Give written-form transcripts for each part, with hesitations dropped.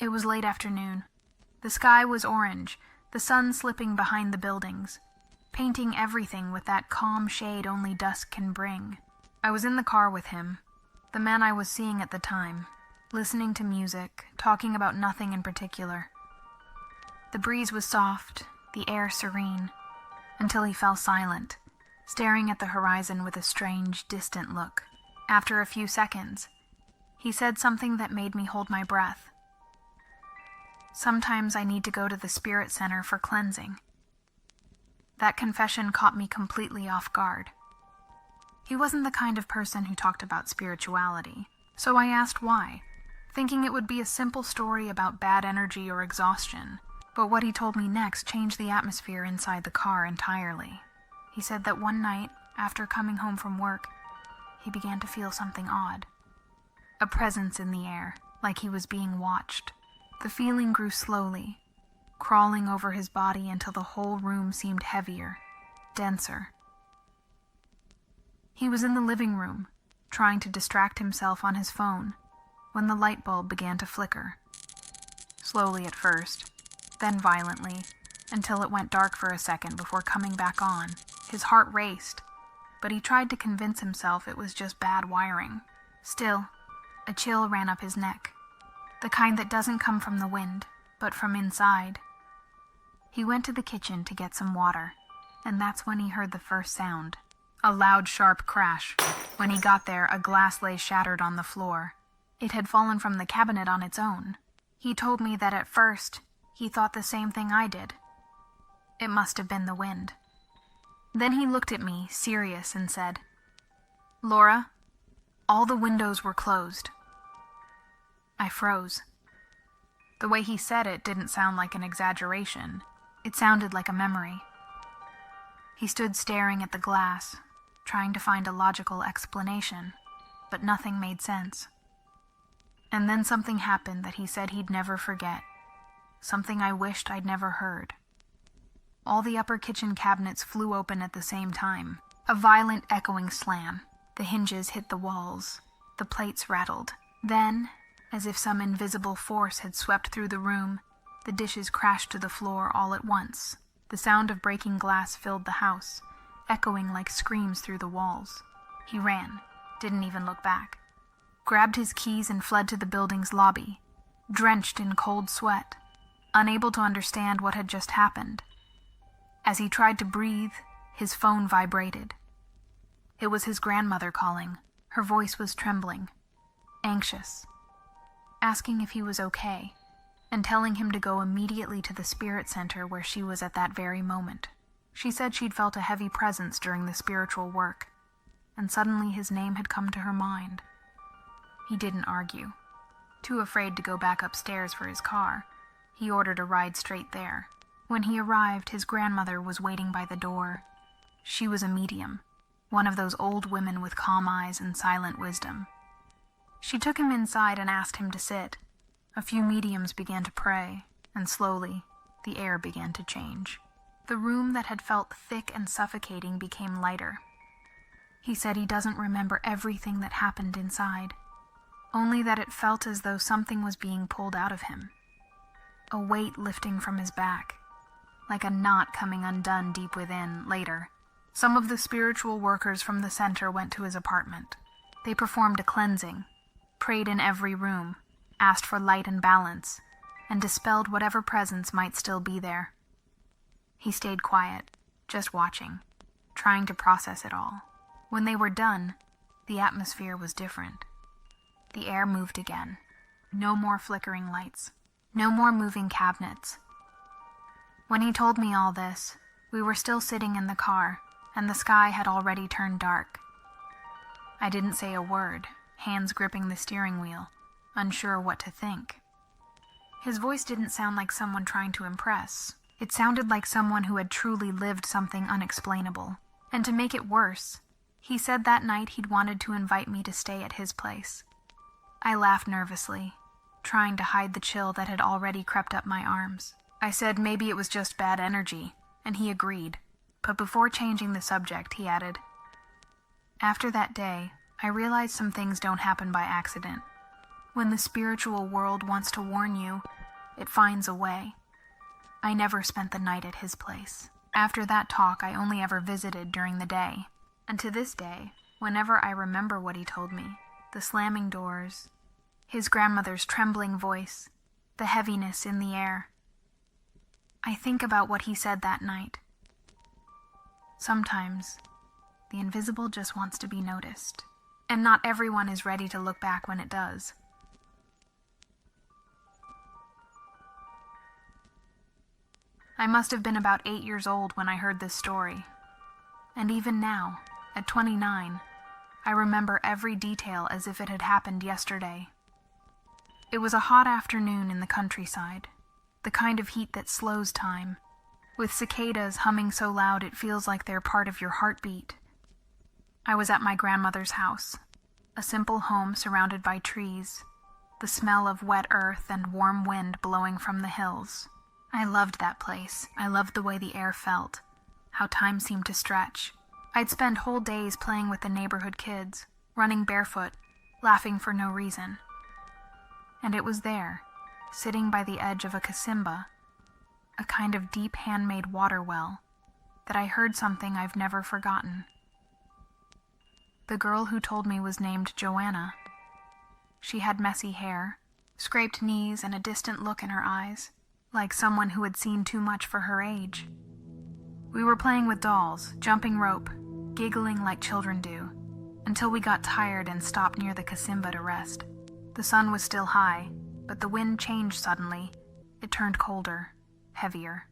It was late afternoon. The sky was orange, the sun slipping behind the buildings, painting everything with that calm shade only dusk can bring. I was in the car with him, the man I was seeing at the time, listening to music, talking about nothing in particular. The breeze was soft, the air serene, until he fell silent, staring at the horizon with a strange, distant look. After a few seconds, he said something that made me hold my breath. Sometimes I need to go to the spirit center for cleansing. That confession caught me completely off guard. He wasn't the kind of person who talked about spirituality, so I asked why, thinking it would be a simple story about bad energy or exhaustion. But what he told me next changed the atmosphere inside the car entirely. He said that one night, after coming home from work, he began to feel something odd. A presence in the air, like he was being watched. The feeling grew slowly, crawling over his body until the whole room seemed heavier, denser. He was in the living room, trying to distract himself on his phone, when the light bulb began to flicker. Slowly at first, then violently, until it went dark for a second before coming back on. His heart raced, but he tried to convince himself it was just bad wiring. Still, a chill ran up his neck, the kind that doesn't come from the wind, but from inside. He went to the kitchen to get some water, and that's when he heard the first sound. A loud, sharp crash. When he got there, a glass lay shattered on the floor. It had fallen from the cabinet on its own. He told me that at first, he thought the same thing I did. It must have been the wind. Then he looked at me, serious, and said, "Laura, all the windows were closed." I froze. The way he said it didn't sound like an exaggeration. It sounded like a memory. He stood staring at the glass, trying to find a logical explanation, but nothing made sense. And then something happened that he said he'd never forget. Something I wished I'd never heard. All the upper kitchen cabinets flew open at the same time. A violent echoing slam. The hinges hit the walls. The plates rattled. Then, as if some invisible force had swept through the room, the dishes crashed to the floor all at once. The sound of breaking glass filled the house, echoing like screams through the walls. He ran, didn't even look back, grabbed his keys and fled to the building's lobby, drenched in cold sweat, unable to understand what had just happened. As he tried to breathe, his phone vibrated. It was his grandmother calling. Her voice was trembling, anxious, asking if he was okay, and telling him to go immediately to the spirit center where she was at that very moment. She said she'd felt a heavy presence during the spiritual work, and suddenly his name had come to her mind. He didn't argue. Too afraid to go back upstairs for his car, he ordered a ride straight there. When he arrived, his grandmother was waiting by the door. She was a medium, one of those old women with calm eyes and silent wisdom. She took him inside and asked him to sit. A few mediums began to pray, and slowly, the air began to change. The room that had felt thick and suffocating became lighter. He said he doesn't remember everything that happened inside, only that it felt as though something was being pulled out of him. A weight lifting from his back, like a knot coming undone deep within. Later, some of the spiritual workers from the center went to his apartment. They performed a cleansing, prayed in every room, asked for light and balance, and dispelled whatever presence might still be there. He stayed quiet, just watching, trying to process it all. When they were done, the atmosphere was different. The air moved again. No more flickering lights. No more moving cabinets. When he told me all this, we were still sitting in the car, and the sky had already turned dark. I didn't say a word, hands gripping the steering wheel, unsure what to think. His voice didn't sound like someone trying to impress. It sounded like someone who had truly lived something unexplainable. And to make it worse, he said that night he'd wanted to invite me to stay at his place. I laughed nervously, trying to hide the chill that had already crept up my arms. I said maybe it was just bad energy, and he agreed. But before changing the subject, he added, "After that day, I realized some things don't happen by accident. When the spiritual world wants to warn you, it finds a way. I never spent the night at his place. After that talk, I only ever visited during the day. And to this day, whenever I remember what he told me, the slamming doors, his grandmother's trembling voice, the heaviness in the air, I think about what he said that night. Sometimes, the invisible just wants to be noticed, and not everyone is ready to look back when it does. I must have been about 8 years old when I heard this story. And even now, at 29, I remember every detail as if it had happened yesterday. It was a hot afternoon in the countryside, the kind of heat that slows time, with cicadas humming so loud it feels like they're part of your heartbeat. I was at my grandmother's house, a simple home surrounded by trees, the smell of wet earth and warm wind blowing from the hills. I loved that place. I loved the way the air felt, how time seemed to stretch. I'd spend whole days playing with the neighborhood kids, running barefoot, laughing for no reason. And it was there, sitting by the edge of a casimba, a kind of deep handmade water well, that I heard something I've never forgotten. The girl who told me was named Joanna. She had messy hair, scraped knees, and a distant look in her eyes, like someone who had seen too much for her age. We were playing with dolls, jumping rope, giggling like children do, until we got tired and stopped near the casimba to rest. The sun was still high, but the wind changed suddenly. It turned colder, heavier.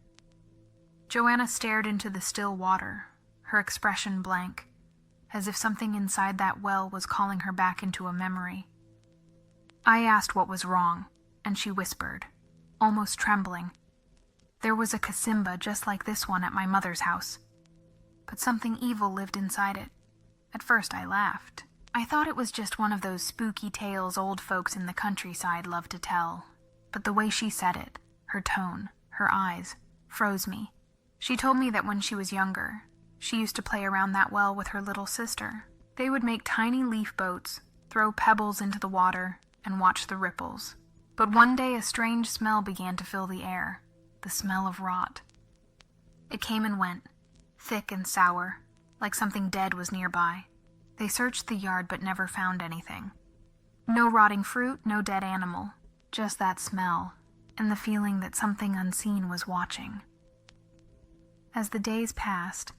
Joanna stared into the still water, her expression blank, as if something inside that well was calling her back into a memory. I asked what was wrong, and she whispered, almost trembling. There was a casimba just like this one at my mother's house, but something evil lived inside it. At first I laughed. I thought it was just one of those spooky tales old folks in the countryside love to tell, but the way she said it, her tone, her eyes, froze me. She told me that when she was younger, she used to play around that well with her little sister. They would make tiny leaf boats, throw pebbles into the water, and watch the ripples. But one day a strange smell began to fill the air, the smell of rot. It came and went, thick and sour, like something dead was nearby. They searched the yard but never found anything. No rotting fruit, no dead animal, just that smell, and the feeling that something unseen was watching. As the days passed,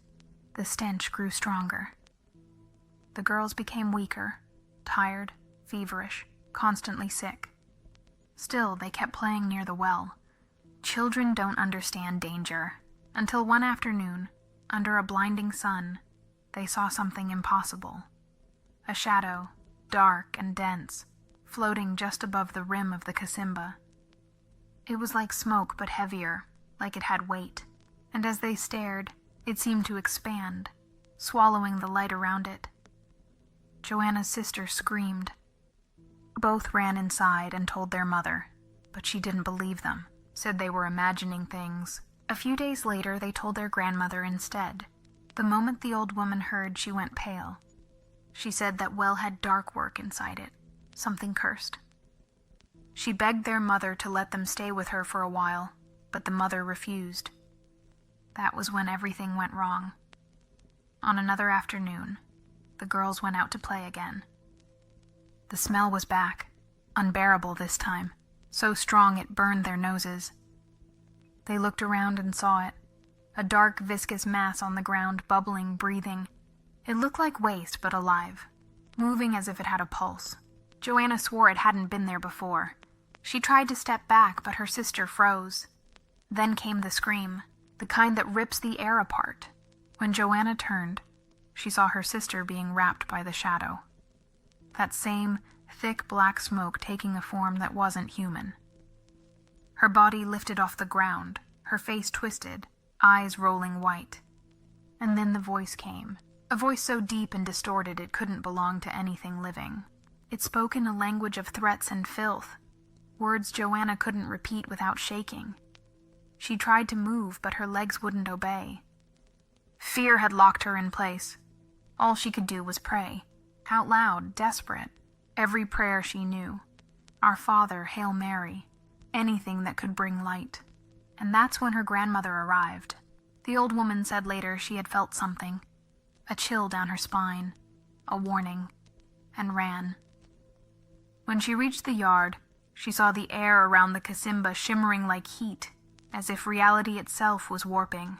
the stench grew stronger. The girls became weaker, tired, feverish, constantly sick. Still, they kept playing near the well. Children don't understand danger, until one afternoon, under a blinding sun, they saw something impossible. A shadow, dark and dense, floating just above the rim of the casimba. It was like smoke but heavier, like it had weight, and as they stared, it seemed to expand, swallowing the light around it. Joanna's sister screamed. Both ran inside and told their mother, but she didn't believe them, said they were imagining things. A few days later, they told their grandmother instead. The moment the old woman heard, she went pale. She said that well had dark work inside it, something cursed. She begged their mother to let them stay with her for a while, but the mother refused. That was when everything went wrong. On another afternoon, the girls went out to play again. The smell was back, unbearable this time, so strong it burned their noses. They looked around and saw it, a dark, viscous mass on the ground, bubbling, breathing. It looked like waste, but alive, moving as if it had a pulse. Joanna swore it hadn't been there before. She tried to step back, but her sister froze. Then came the scream, the kind that rips the air apart. When Joanna turned, she saw her sister being wrapped by the shadow. That same thick black smoke taking a form that wasn't human. Her body lifted off the ground, her face twisted, eyes rolling white. And then the voice came, a voice so deep and distorted it couldn't belong to anything living. It spoke in a language of threats and filth, words Joanna couldn't repeat without shaking. She tried to move, but her legs wouldn't obey. Fear had locked her in place. All she could do was pray, out loud, desperate, every prayer she knew. Our Father, Hail Mary, anything that could bring light. And that's when her grandmother arrived. The old woman said later she had felt something, a chill down her spine, a warning, and ran. When she reached the yard, she saw the air around the Kasimba shimmering like heat, as if reality itself was warping.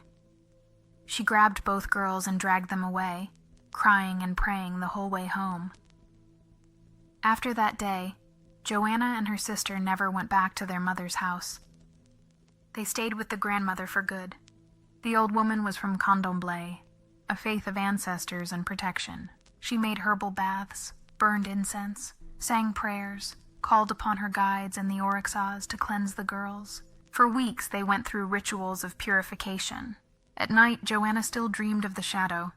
She grabbed both girls and dragged them away, crying and praying the whole way home. After that day, Joanna and her sister never went back to their mother's house. They stayed with the grandmother for good. The old woman was from Candomblé, a faith of ancestors and protection. She made herbal baths, burned incense, sang prayers, called upon her guides and the Orixas to cleanse the girls. For weeks they went through rituals of purification. At night, Joanna still dreamed of the shadow.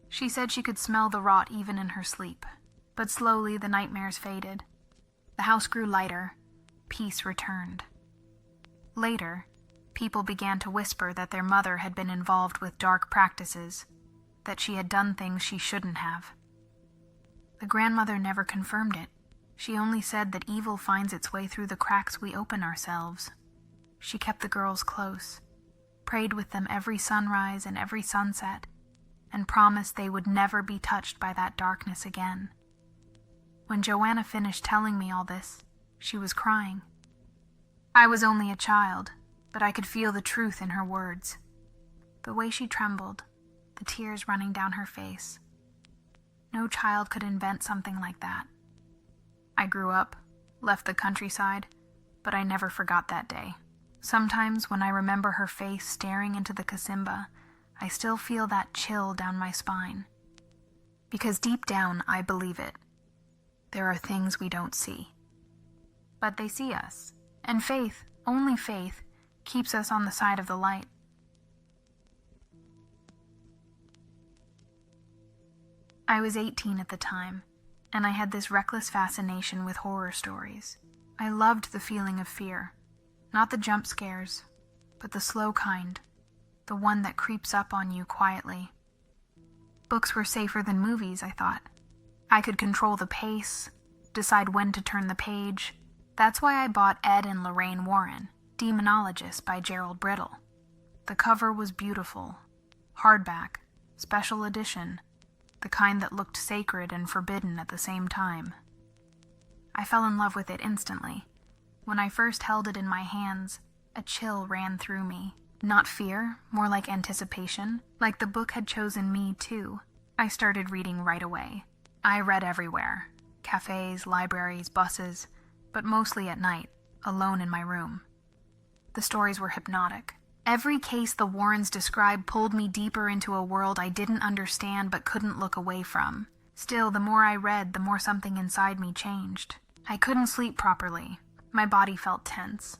She said she could smell the rot even in her sleep. But slowly the nightmares faded. The house grew lighter. Peace returned. Later, people began to whisper that their mother had been involved with dark practices, that she had done things she shouldn't have. The grandmother never confirmed it. She only said that evil finds its way through the cracks we open ourselves. She kept the girls close, prayed with them every sunrise and every sunset, and promised they would never be touched by that darkness again. When Joanna finished telling me all this, she was crying. I was only a child, but I could feel the truth in her words. The way she trembled, the tears running down her face. No child could invent something like that. I grew up, left the countryside, but I never forgot that day. Sometimes when I remember her face staring into the Kasimba, I still feel that chill down my spine. Because deep down, I believe it. There are things we don't see. But they see us, and faith, only faith, keeps us on the side of the light. I was 18 at the time, and I had this reckless fascination with horror stories. I loved the feeling of fear, not the jump scares, but the slow kind, the one that creeps up on you quietly. Books were safer than movies, I thought. I could control the pace, decide when to turn the page. That's why I bought Ed and Lorraine Warren, Demonologist by Gerald Brittle. The cover was beautiful, hardback, special edition, the kind that looked sacred and forbidden at the same time. I fell in love with it instantly. When I first held it in my hands, a chill ran through me. Not fear, more like anticipation, like the book had chosen me too. I started reading right away. I read everywhere, cafes, libraries, buses, but mostly at night, alone in my room. The stories were hypnotic. Every case the Warrens described pulled me deeper into a world I didn't understand but couldn't look away from. Still, the more I read, the more something inside me changed. I couldn't sleep properly. My body felt tense,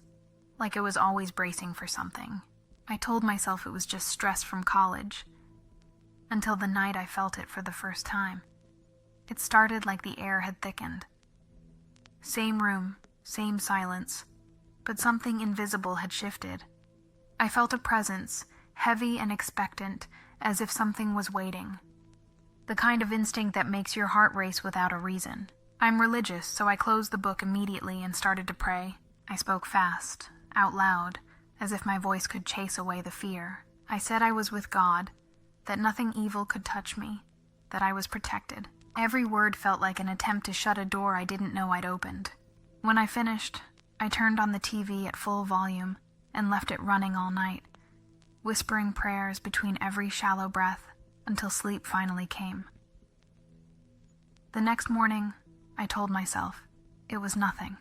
like it was always bracing for something. I told myself it was just stress from college, until the night I felt it for the first time. It started like the air had thickened. Same room, same silence, but something invisible had shifted. I felt a presence, heavy and expectant, as if something was waiting. The kind of instinct that makes your heart race without a reason. I'm religious, so I closed the book immediately and started to pray. I spoke fast, out loud, as if my voice could chase away the fear. I said I was with God, that nothing evil could touch me, that I was protected. Every word felt like an attempt to shut a door I didn't know I'd opened. When I finished, I turned on the TV at full volume and left it running all night, whispering prayers between every shallow breath until sleep finally came. The next morning, I told myself it was nothing.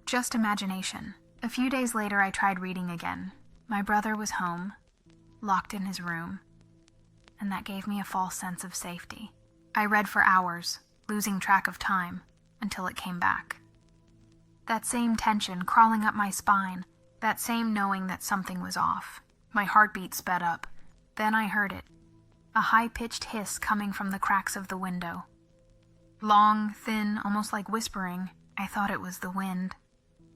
Just imagination. A few days later, I tried reading again. My brother was home, locked in his room, and that gave me a false sense of safety. I read for hours, losing track of time, until it came back. That same tension crawling up my spine, that same knowing that something was off. My heartbeat sped up. Then I heard it, a high-pitched hiss coming from the cracks of the window. Long, thin, almost like whispering. I thought it was the wind.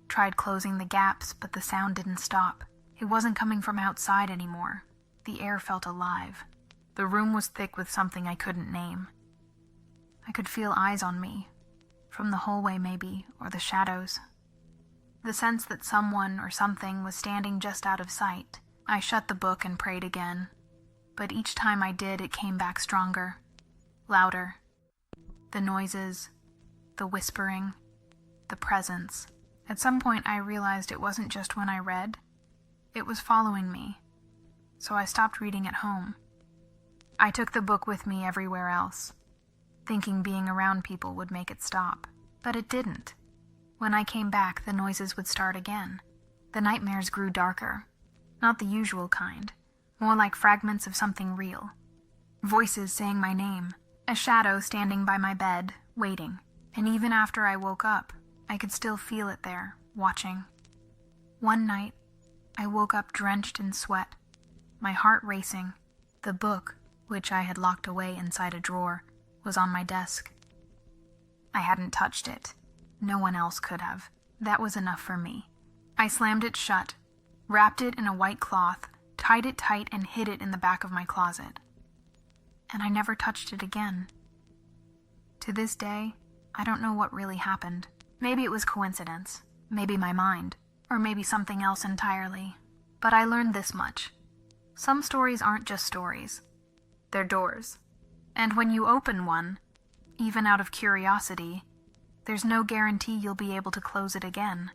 Tried closing the gaps, but the sound didn't stop. It wasn't coming from outside anymore. The air felt alive. The room was thick with something I couldn't name. I could feel eyes on me, from the hallway maybe, or the shadows. The sense that someone or something was standing just out of sight. I shut the book and prayed again, but each time I did, it came back stronger, louder. The noises, the whispering, the presence. At some point I realized it wasn't just when I read, it was following me, so I stopped reading at home. I took the book with me everywhere else, thinking being around people would make it stop, but it didn't. When I came back, the noises would start again. The nightmares grew darker, not the usual kind, more like fragments of something real. Voices saying my name, a shadow standing by my bed, waiting, and even after I woke up, I could still feel it there, watching. One night, I woke up drenched in sweat, my heart racing. The book, which I had locked away inside a drawer, was on my desk. I hadn't touched it. No one else could have. That was enough for me. I slammed it shut, wrapped it in a white cloth, tied it tight, and hid it in the back of my closet. And I never touched it again. To this day, I don't know what really happened. Maybe it was coincidence, maybe my mind, or maybe something else entirely. But I learned this much. Some stories aren't just stories. They're doors. And when you open one, even out of curiosity, there's no guarantee you'll be able to close it again.